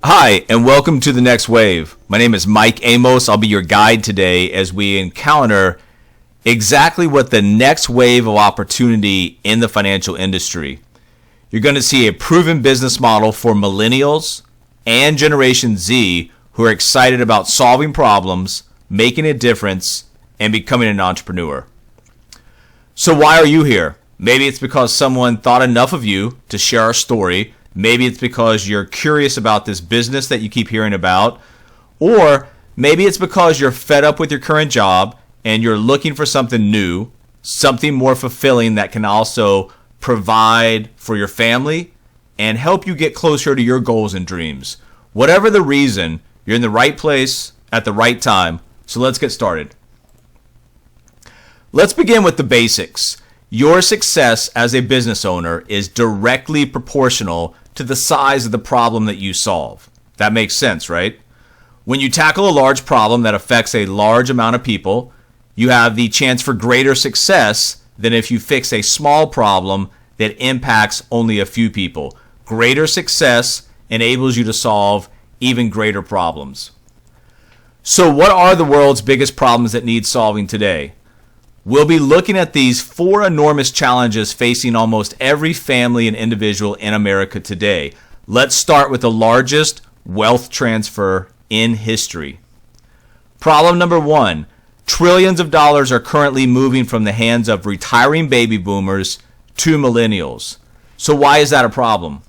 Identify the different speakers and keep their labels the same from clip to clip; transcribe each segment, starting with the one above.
Speaker 1: Hi, and welcome to The Next Wave. My name is Mike Amos. I'll be your guide today as we encounter exactly what the next wave of opportunity in the financial industry. You're going to see a proven business model for millennials and Generation Z who are excited about solving problems, making a difference, and becoming an entrepreneur. So why are you here? Maybe it's because someone thought enough of you to share our story. Maybe it's because you're curious about this business that you keep hearing about. Or maybe it's because you're fed up with your current job and you're looking for something new, something more fulfilling that can also provide for your family and help you get closer to your goals and dreams. Whatever the reason, you're in the right place at the right time. So let's get started. Let's begin with the basics. Your success as a business owner is directly proportional to the size of the problem that you solve. That makes sense, right? When you tackle a large problem that affects a large amount of people, you have the chance for greater success than if you fix a small problem that impacts only a few people. Greater success enables you to solve even greater problems. So what are the world's biggest problems that need solving today? We'll be looking at these 4 enormous challenges facing almost every family and individual in America today. Let's start with the largest wealth transfer in history. Problem number 1, trillions of dollars are currently moving from the hands of retiring baby boomers to millennials. So why is that a problem?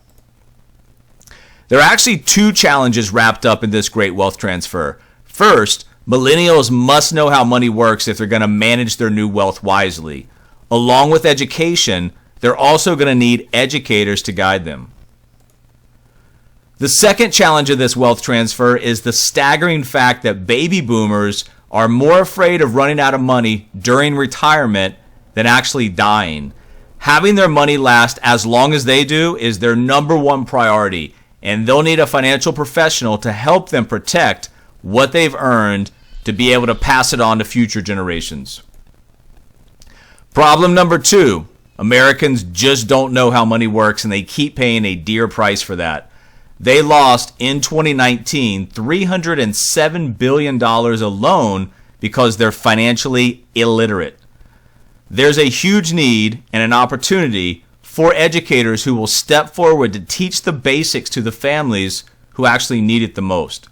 Speaker 1: There are actually 2 challenges wrapped up in this great wealth transfer. First, millennials must know how money works if they're going to manage their new wealth wisely. Along with education, they're also going to need educators to guide them. The second challenge of this wealth transfer is the staggering fact that baby boomers are more afraid of running out of money during retirement than actually dying. Having their money last as long as they do is their number one priority, and they'll need a financial professional to help them protect what they've earned to be able to pass it on to future generations. Problem number 2, Americans just don't know how money works and they keep paying a dear price for that. They lost in 2019 $307 billion alone because they're financially illiterate. There's a huge need and an opportunity for educators who will step forward to teach the basics to the families who actually need it the most.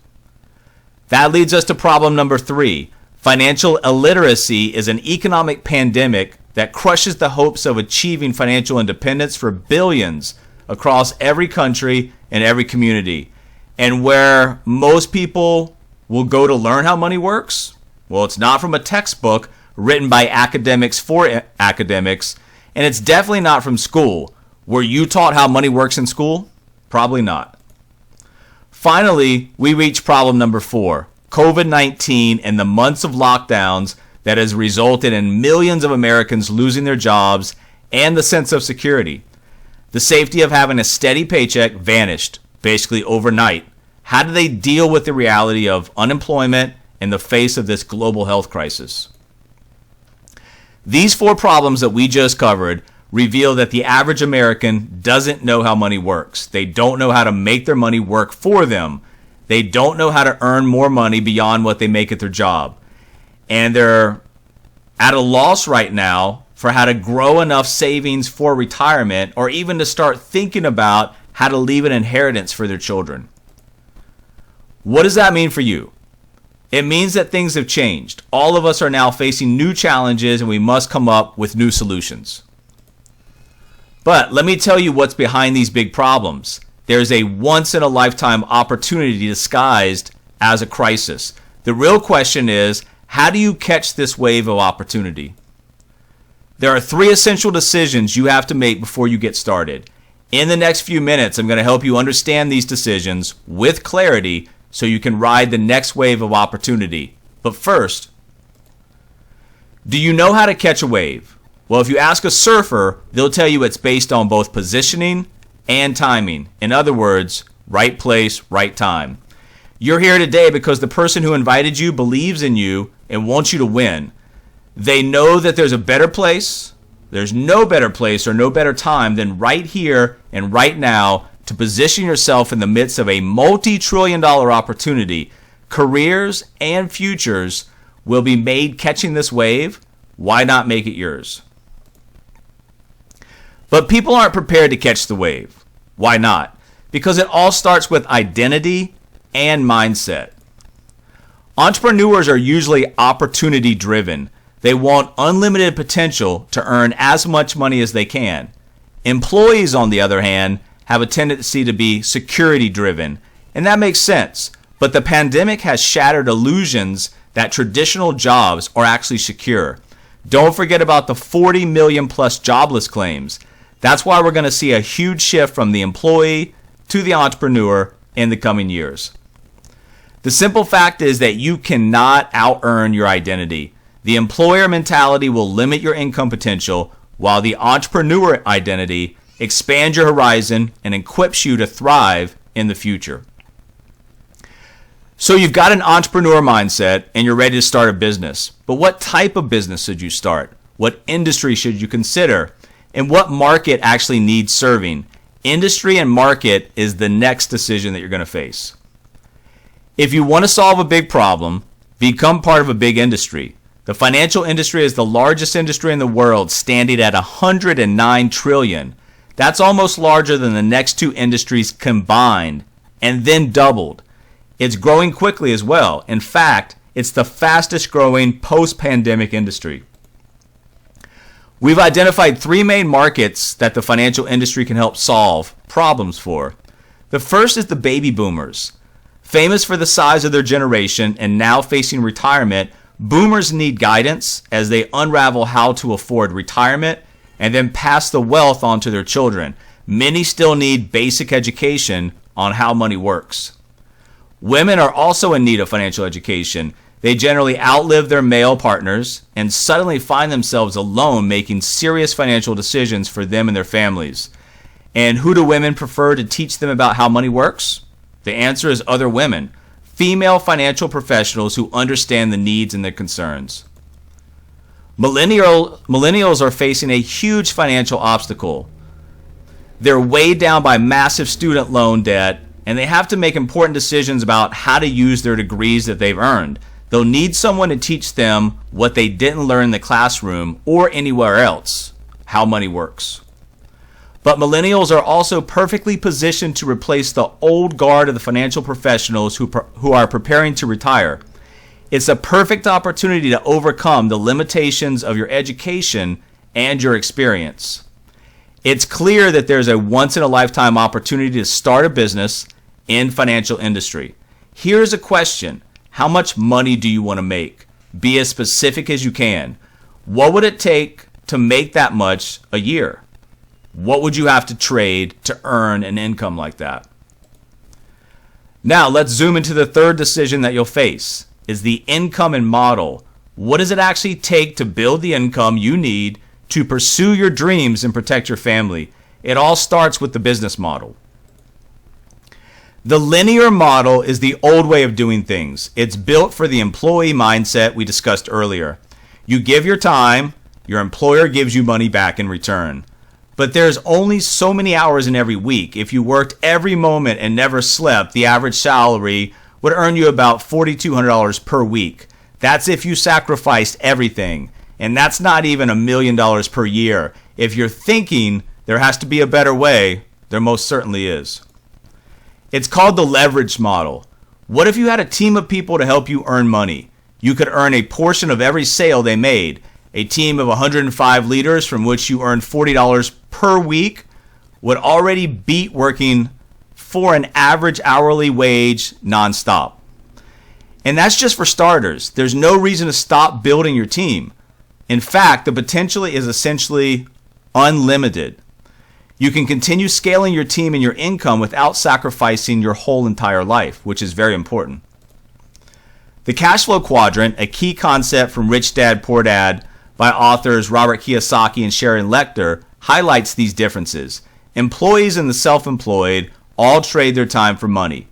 Speaker 1: That leads us to problem number 3. Financial illiteracy is an economic pandemic that crushes the hopes of achieving financial independence for billions across every country and every community. And where most people will go to learn how money works, well, it's not from a textbook written by academics for academics, and it's definitely not from school. Were you taught how money works in school? Probably not. Finally, we reach problem number 4, COVID-19 and the months of lockdowns that has resulted in millions of Americans losing their jobs and the sense of security. The safety of having a steady paycheck vanished, basically overnight. How do they deal with the reality of unemployment in the face of this global health crisis? These 4 problems that we just covered reveal that the average American doesn't know how money works. They don't know how to make their money work for them. They don't know how to earn more money beyond what they make at their job. And they're at a loss right now for how to grow enough savings for retirement or even to start thinking about how to leave an inheritance for their children. What does that mean for you? It means that things have changed. All of us are now facing new challenges and we must come up with new solutions. But let me tell you what's behind these big problems. There's a once-in-a-lifetime opportunity disguised as a crisis. The real question is, how do you catch this wave of opportunity? There are 3 essential decisions you have to make before you get started. In the next few minutes, I'm going to help you understand these decisions with clarity so you can ride the next wave of opportunity. But first, do you know how to catch a wave? Well, if you ask a surfer, they'll tell you it's based on both positioning and timing. In other words, right place, right time. You're here today because the person who invited you believes in you and wants you to win. They know that there's a better place. There's no better place or no better time than right here and right now to position yourself in the midst of a multi-trillion-dollar opportunity, careers and futures will be made catching this wave. Why not make it yours? But people aren't prepared to catch the wave. Why not? Because it all starts with identity and mindset. Entrepreneurs are usually opportunity driven. They want unlimited potential to earn as much money as they can. Employees, on the other hand, have a tendency to be security driven, and that makes sense. But the pandemic has shattered illusions that traditional jobs are actually secure. Don't forget about the 40 million plus jobless claims. That's why we're going to see a huge shift from the employee to the entrepreneur in the coming years. The simple fact is that you cannot out-earn your identity. The employer mentality will limit your income potential, while the entrepreneur identity expands your horizon and equips you to thrive in the future. So you've got an entrepreneur mindset and you're ready to start a business. But what type of business should you start? What industry should you consider? And what market actually needs serving? Industry and market is the next decision that you're going to face. If you want to solve a big problem, become part of a big industry. The financial industry is the largest industry in the world, standing at $109 trillion. That's almost larger than the next two industries combined, and then doubled. It's growing quickly as well. In fact, it's the fastest growing post-pandemic industry. We've identified three main markets that the financial industry can help solve problems for. The first is the baby boomers. Famous for the size of their generation and now facing retirement, boomers need guidance as they unravel how to afford retirement and then pass the wealth on to their children. Many still need basic education on how money works. Women are also in need of financial education. They generally outlive their male partners and suddenly find themselves alone making serious financial decisions for them and their families. And who do women prefer to teach them about how money works? The answer is other women, female financial professionals who understand the needs and the concerns. Millennials are facing a huge financial obstacle. They're weighed down by massive student loan debt, and they have to make important decisions about how to use their degrees that they've earned. They'll need someone to teach them what they didn't learn in the classroom or anywhere else, how money works. But millennials are also perfectly positioned to replace the old guard of the financial professionals who are preparing to retire. It's a perfect opportunity to overcome the limitations of your education and your experience. It's clear that there's a once-in-a-lifetime opportunity to start a business in financial industry. Here's a question. How much money do you want to make? Be as specific as you can. What would it take to make that much a year? What would you have to trade to earn an income like that? Now, let's zoom into the third decision that you'll face, is the income and model. What does it actually take to build the income you need to pursue your dreams and protect your family? It all starts with the business model. The linear model is the old way of doing things. It's built for the employee mindset we discussed earlier. You give your time, your employer gives you money back in return. But there's only so many hours in every week. If you worked every moment and never slept, the average salary would earn you about $4,200 per week. That's if you sacrificed everything. And that's not even $1 million per year. If you're thinking there has to be a better way, there most certainly is. It's called the leverage model. What if you had a team of people to help you earn money? You could earn a portion of every sale they made. A team of 105 leaders from which you earn $40 per week would already beat working for an average hourly wage nonstop. And that's just for starters. There's no reason to stop building your team. In fact, the potential is essentially unlimited. You can continue scaling your team and your income without sacrificing your whole entire life, which is very important. The cash flow quadrant, a key concept from Rich Dad, Poor Dad by authors Robert Kiyosaki and Sharon Lechter, highlights these differences. Employees and the self-employed all trade their time for money.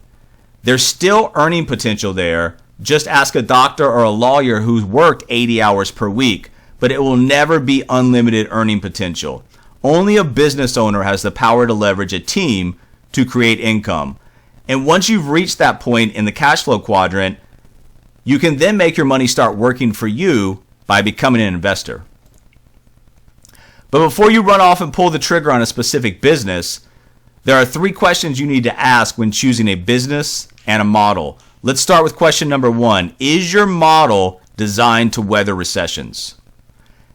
Speaker 1: There's still earning potential there. Just ask a doctor or a lawyer who's worked 80 hours per week, but it will never be unlimited earning potential. Only a business owner has the power to leverage a team to create income. And once you've reached that point in the cash flow quadrant, you can then make your money start working for you by becoming an investor. But before you run off and pull the trigger on a specific business, there are 3 questions you need to ask when choosing a business and a model. Let's start with question number 1. Is your model designed to weather recessions?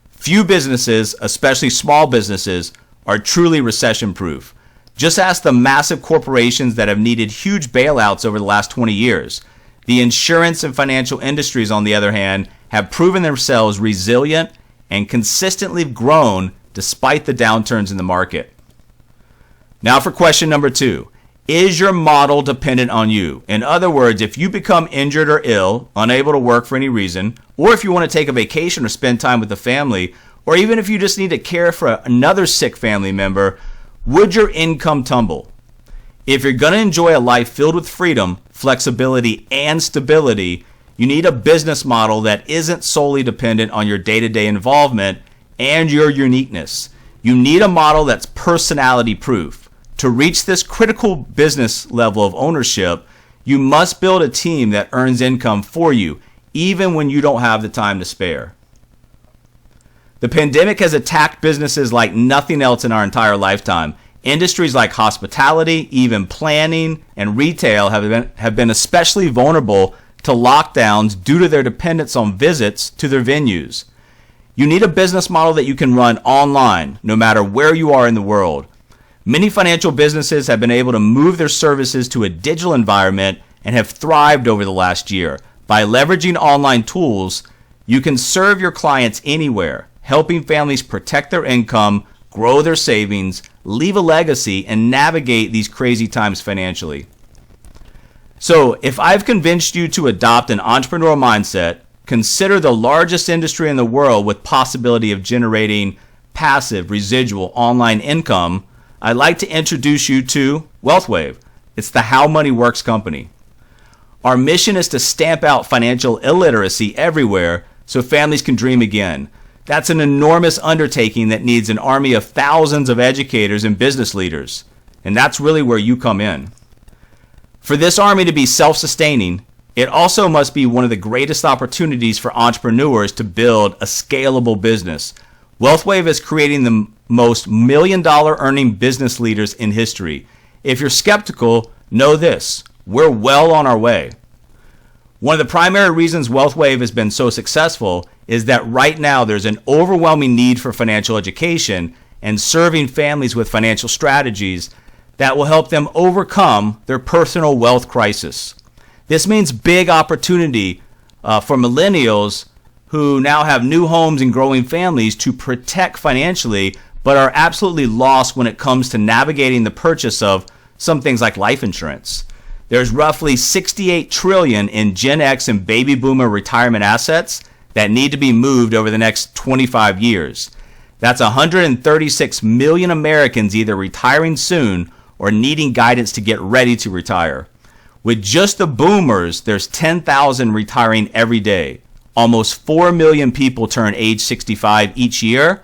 Speaker 1: Few businesses, especially small businesses, are truly recession-proof. Just ask the massive corporations that have needed huge bailouts over the last 20 years. The insurance and financial industries, on the other hand, have proven themselves resilient and consistently grown despite the downturns in the market. Now for question number 2. Is your model dependent on you? In other words, if you become injured or ill, unable to work for any reason, or if you want to take a vacation or spend time with the family, or even if you just need to care for another sick family member, would your income tumble? If you're going to enjoy a life filled with freedom, flexibility, and stability, you need a business model that isn't solely dependent on your day-to-day involvement and your uniqueness. You need a model that's personality proof. To reach this critical business level of ownership, you must build a team that earns income for you, even when you don't have the time to spare. The pandemic has attacked businesses like nothing else in our entire lifetime. Industries like hospitality, even planning, and retail have been especially vulnerable to lockdowns due to their dependence on visits to their venues. You need a business model that you can run online, no matter where you are in the world. Many financial businesses have been able to move their services to a digital environment and have thrived over the last year. By leveraging online tools, you can serve your clients anywhere, helping families protect their income, grow their savings, leave a legacy, and navigate these crazy times financially. So, if I've convinced you to adopt an entrepreneurial mindset, consider the largest industry in the world with possibility of generating passive, residual, online income, I'd like to introduce you to WealthWave. It's the How Money Works company. Our mission is to stamp out financial illiteracy everywhere so families can dream again. That's an enormous undertaking that needs an army of thousands of educators and business leaders. And that's really where you come in. For this army to be self-sustaining, it also must be one of the greatest opportunities for entrepreneurs to build a scalable business. WealthWave is creating the most million-dollar earning business leaders in history. If you're skeptical, know this: we're well on our way. One of the primary reasons WealthWave has been so successful is that right now there's an overwhelming need for financial education and serving families with financial strategies that will help them overcome their personal wealth crisis. This means big opportunity for millennials who now have new homes and growing families to protect financially, but are absolutely lost when it comes to navigating the purchase of some things like life insurance. There's roughly $68 trillion in Gen X and baby boomer retirement assets that need to be moved over the next 25 years. That's 136 million Americans either retiring soon or needing guidance to get ready to retire. With just the boomers, there's 10,000 retiring every day. Almost 4 million people turn age 65 each year,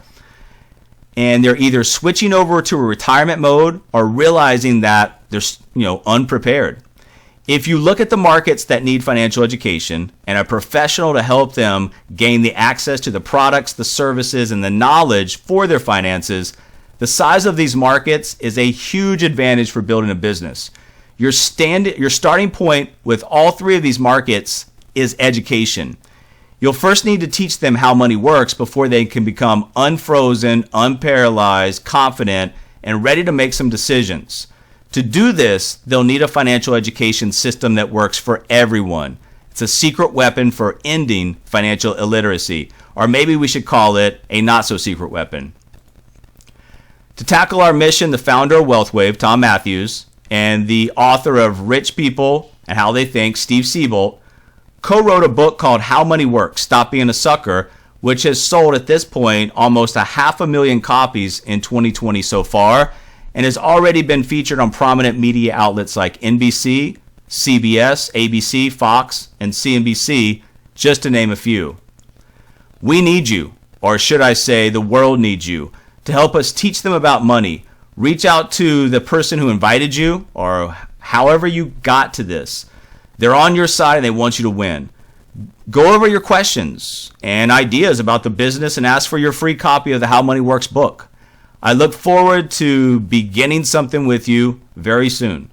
Speaker 1: and they're either switching over to a retirement mode or realizing that they're unprepared. If you look at the markets that need financial education and a professional to help them gain the access to the products, the services, and the knowledge for their finances, the size of these markets is a huge advantage for building a business. Your starting point with all 3 of these markets is education. You'll first need to teach them how money works before they can become unfrozen, unparalyzed, confident, and ready to make some decisions. To do this, they'll need a financial education system that works for everyone. It's a secret weapon for ending financial illiteracy, or maybe we should call it a not-so-secret weapon. To tackle our mission, the founder of WealthWave, Tom Matthews, and the author of Rich People and How They Think, Steve Siebold, co-wrote a book called How Money Works, Stop Being a Sucker, which has sold at this point almost 500,000 copies in 2020 so far, and has already been featured on prominent media outlets like NBC, CBS, ABC, Fox, and CNBC, just to name a few. We need you, or should I say the world needs you, to help us teach them about money. Reach out to the person who invited you or however you got to this. They're on your side and they want you to win. Go over your questions and ideas about the business and ask for your free copy of the How Money Works book. I look forward to beginning something with you very soon.